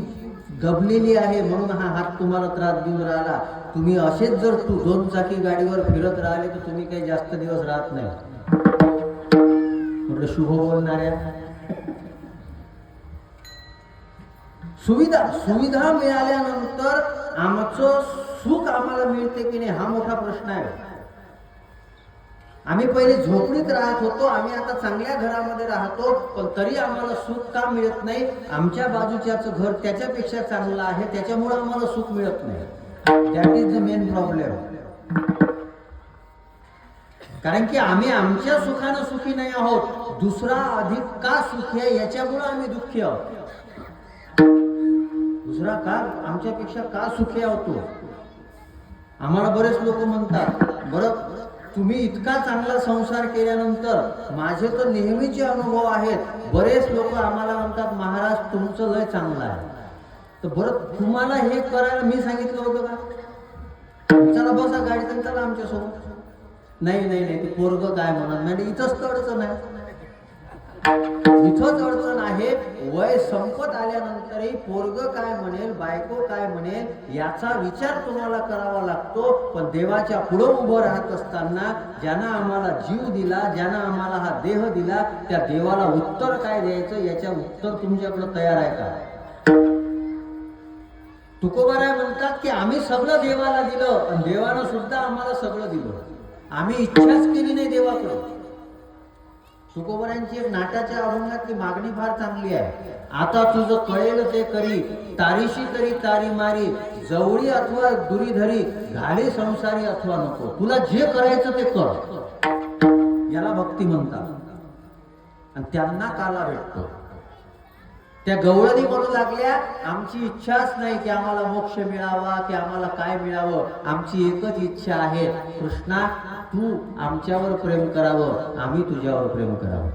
दबलेली आहे म्हणून हा हात तुम्हाला त्रास देऊन राहिला. तुम्ही असेच जर 2 चाकी गाडीवर फिरत राहिले तर तुम्ही काही जास्त दिवस राहत नाही. म्हटलं शुभ बोलणाऱ्या. सुविधा मिळाल्यानंतर आमचं सुख आम्हाला मिळते की नाही हा मोठा प्रश्न आहे. आम्ही पहिले झोपडीत राहत होतो, आम्ही आता चांगल्या घरामध्ये राहतो, पण तरी आम्हाला सुख का मिळत नाही? आमच्या बाजूच्याचं घर त्याच्यापेक्षा चांगलं आहे, त्याच्यामुळे आम्हाला सुख मिळत नाही. That is the main problem. कारण की आम्ही आमच्या सुखानं सुखी नाही आहोत. दुसरा अधिक का सुखी आहे याच्यामुळे आम्ही दुःखी आहोत. दुसरा का आमच्यापेक्षा का सुखी होतो? आम्हाला बरेच लोक म्हणतात बरं तुम्ही इतका चांगला संसार केल्यानंतर माझे तर नेहमीचे अनुभव आहेत. बरेच लोक आम्हाला म्हणतात महाराज तुमचं लय चांगलं आहे. तर बरं तुम्हाला हे करायला मी सांगितलं होतं का? चला बसा गाडीतून चला आमच्यासोबत. नाही ते पोरग काय म्हणत नाही. इथंच अडचण आहे. इथंच अडचण आहे. वय संपत आल्यानंतरही पोरग काय म्हणेल, बायको काय म्हणेल याचा विचार तुम्हाला करावा लागतो. पण देवाच्या पुढे उभं राहत असताना ज्यानं आम्हाला जीव दिला, ज्यानं आम्हाला हा देह दिला, त्या देवाला उत्तर काय द्यायचं याच्या उत्तर तुमच्याकडे तयार आहे का? तुकोबाराय म्हणतात की आम्ही सगळं देवाला दिलं आणि देवानं सुद्धा आम्हाला सगळं दिलं. आम्ही इच्छाच केली नाही देवाकडे. तुकोबारायांची एक नाट्याच्या अभंगातली मागणी फार चांगली आहे. आता तुझं कळेल ते करी, तारीशी तरी तारी मारी, जवळी अथवा दुरी धरी, घाली संसारी अथवा नको. तुला जे करायचं ते कर. याला भक्ती म्हणतात. आणि त्यांना काला भेटतो. त्या गवळणी म्हणू लागल्या आमची इच्छाच नाही की आम्हाला मोक्ष मिळावा की आम्हाला काय मिळावं. आमची एकच इच्छा आहे कृष्णा तू आमच्यावर प्रेम करावं, आम्ही तुझ्यावर प्रेम करावं.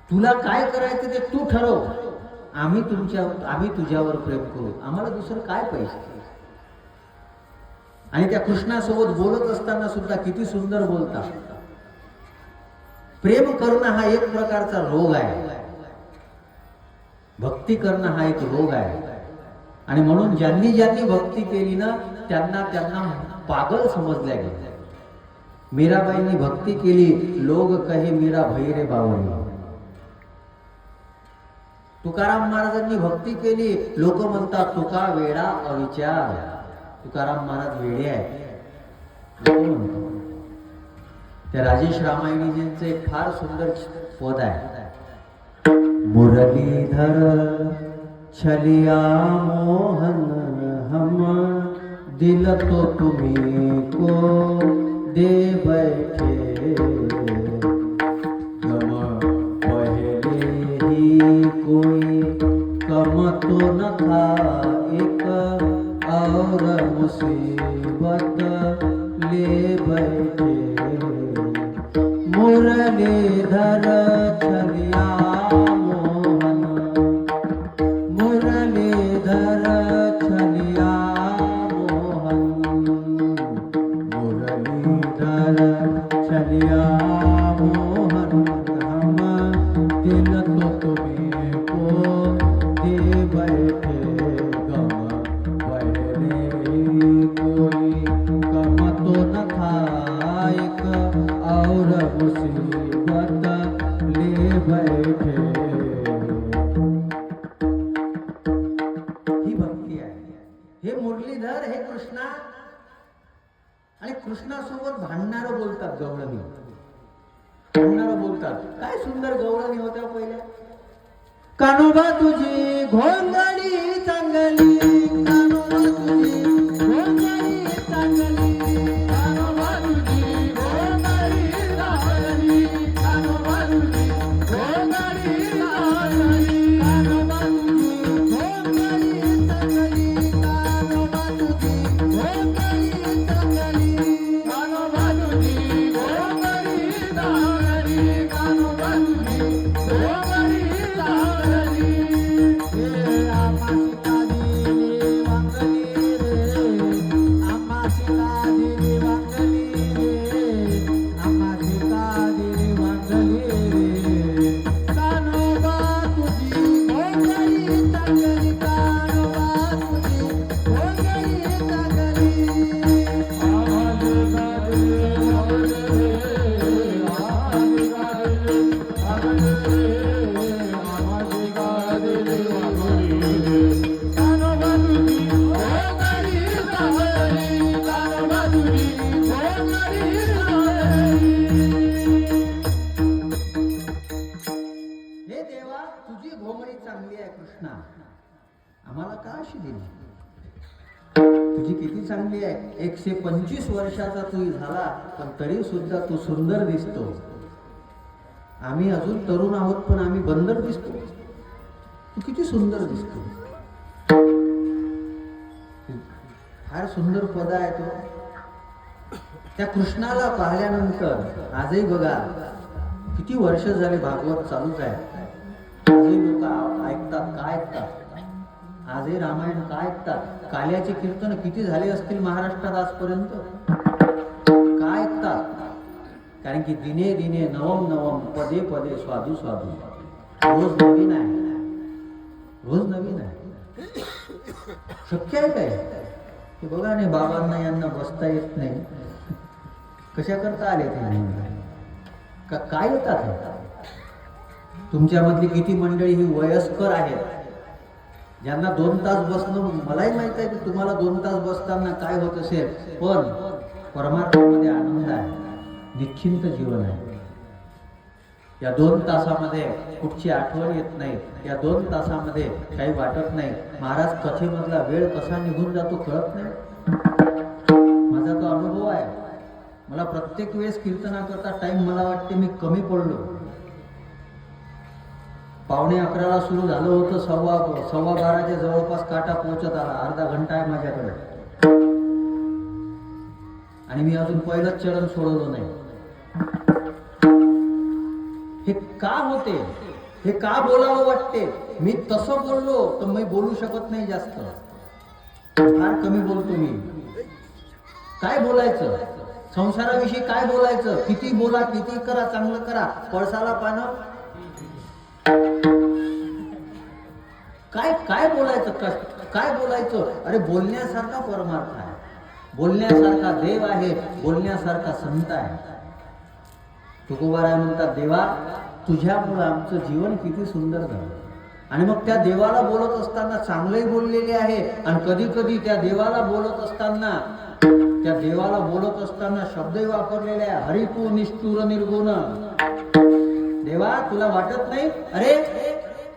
तुला काय करायचं ते तू ठरव. आम्ही तुझ्यावर प्रेम करू. आम्हाला दुसरं काय पाहिजे? आणि त्या कृष्णासोबत बोलत असताना सुद्धा किती सुंदर बोलतात. प्रेम करणं हा एक प्रकारचा रोग आहे. भक्ती करणं हा एक रोग आहे. आणि म्हणून ज्यांनी भक्ती केली ना त्यांना पागल समजल्या गेले. मीराबाईंनी भक्ती केली, लोग कहे मीरा भैरे बावळी. तुकाराम महाराजांनी भक्ती केली, लोक म्हणतात तुका वेडा अविचार. तुकाराम महाराज वेडे आहेत. त्या राजेश रामायणीजींचं एक फार सुंदर पद आहे. मुरलीधर छलिया मोहन हम दिल तो तुम्ही को दे बैठे. गम पहले ही कोई कम तो न था एक और मुसीबत ले बैठे. मुरलीधर छलिया मोहन, मुरलीधर छलिया मोहन, मुरलीधर छलिया मोहन हम दिल तो तुम्हें को दे बैठे. मुसीबत ले बैठे. ही भक्ती आहे. हे मुरलीधर, हे कृष्णा. आणि कृष्णासोबत भांडणारं बोलतात गवळणी, भांडणारं बोलतात. काय सुंदर गवळणी होत्या पहिल्या. कानोबा तुझी घोंगडी चांगली, कानोबा तुझी घोंगडी चांगली, कानोबा तुझी घोंगडी चांगली, कानोबा तुझी घोंगडी चांगली, कानोबा तुझी घोंगडी चांगली, कानोबा तुझी घोंगडी चांगली, कानोबा तुझी घोंगडी चांगली, कानोबा तुझी घोंगडी आम्हाला का अशी दिली? तुझी किती चांगली आहे. 125 वर्षाचा तू झाला, पण तरी सुद्धा तू सुंदर दिसतो. आम्ही अजून तरुण आहोत, पण आम्ही बंदर दिसतो. तू किती सुंदर दिसतो. फार सुंदर पद आहे तो. त्या कृष्णाला पाहिल्यानंतर आजही बघा, किती वर्ष झाले भागवत चालूच आहे. आजही लोक ऐकतात. काय ऐकतात? आजही रामायण काय ऐकतात? काल्याचे कीर्तन किती झाले असतील महाराष्ट्रात आजपर्यंत? काय ऐकतात? कारण की दिने दिने नवम नवम, पदे पदे स्वादू स्वादू. रोज नवीन आहे, रोज नवीन आहे. शक्य आहे काय? ते बघा नाही, बाबांना यांना बसता येत नाही. कशा करता आले ते? काय येतात? तुमच्यामधली किती मंडळी ही वयस्कर आहेत, ज्यांना 2 तास बसणं. मलाही माहित आहे की तुम्हाला 2 तास बसताना काय होत असेल, पण परमार्थामध्ये आनंद आहे, निश्चिंत जीवन आहे. या 2 तासामध्ये कुठची आठवण येत नाही. या 2 तासामध्ये काही वाटत नाही. महाराज कथेमधला वेळ कसा निघून जातो कळत नाही. माझा तो अनुभव आहे. मला प्रत्येक वेळेस कीर्तनाकरता टाइम मला वाटते मी कमी पडलो. 11:15 सुरू झालं होतं, 11:15च्या जवळपास काटा पोहोचत आला. अर्धा घंटा आहे माझ्याकडे, आणि मी अजून पहिलंच चरण सोडवलं नाही. हे का होते? हे का बोलावं वाटते? मी तसं बोललो तर मी बोलू शकत नाही जास्त, फार कमी बोलतो मी. काय बोलायचं? संसाराविषयी काय बोलायचं? किती बोला, किती करा, चांगलं करा, पळसाला पानं. काय काय बोलायचं? काय बोलायचं? अरे बोलण्यासारखा परमार्थ आहे, बोलण्यासारखा देव आहे, बोलण्यासारखा संत आहे. तुकोबाराय म्हणतात, देवा तुझ्यामुळे आमचं जीवन किती सुंदर झालं. आणि मग त्या देवाला बोलत असताना चांगलंही बोललेले आहे, आणि कधी कधी त्या देवाला बोलत असताना शब्दही वापरलेले आहे. हरी तू निष्ठुर निर्गुण. देवा तुला वाटत नाही? अरे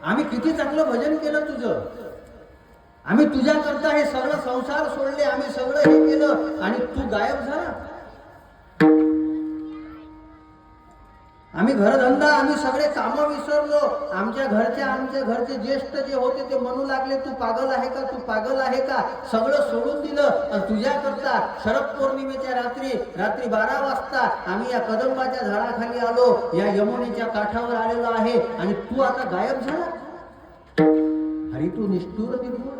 आम्ही किती चांगलं भजन केलं तुझं, आम्ही तुझ्या करता हे सगळं संसार सोडले, आम्ही सगळं हे केलं, आणि तू गायब झाला. आम्ही घरधंदा, आम्ही सगळे कामं विसरलो. आमच्या घरचे ज्येष्ठ जे होते ते म्हणू लागले, तू पागल आहे का, तू पागल आहे का. सगळं सोडून दिलं, आणि तुझ्या करता शरद पौर्णिमेच्या रात्री 12 वाजता आम्ही या कदंबाच्या झाडाखाली आलो, या यमुनेच्या काठावर आलेलो आहे, आणि तू आता गायब झाला. हरी तू निष्ठुर निर्गुण.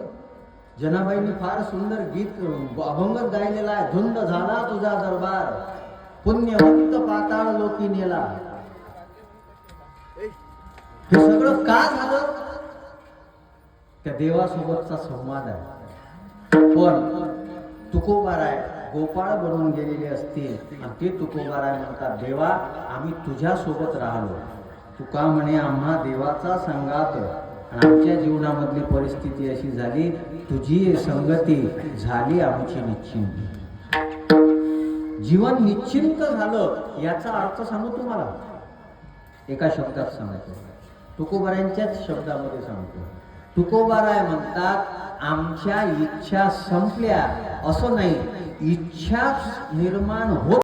जनाबाईंनी फार सुंदर गीत अभंग गायलेला आहे. धुंद झाला तुझा दरबार, पुण्यवंत पाताळ लोकी नेला. हे सगळं का झालं? त्या देवासोबतचा संवाद आहे. पण तुकोबाराय गोपाळ बनून गेलेले असतील आणि ते तुकोबाराय म्हणतात, देवा आम्ही तुझ्या सोबत राहिलो. तुका म्हणे आम्हा देवाचा संगात आणि आमच्या जीवनामधली परिस्थिती अशी झाली, तुझी संगती झाली आमची निश्चिंती. जीवन निश्चिंत झालं याचा अर्थ सांगू तुम्हाला, एका शब्दात सांगतो, तुकोबारायांच्याच शब्दामध्ये सांगतो. तुकोबाराय म्हणतात आमच्या इच्छा संपल्या असं नाही, इच्छा निर्माण होत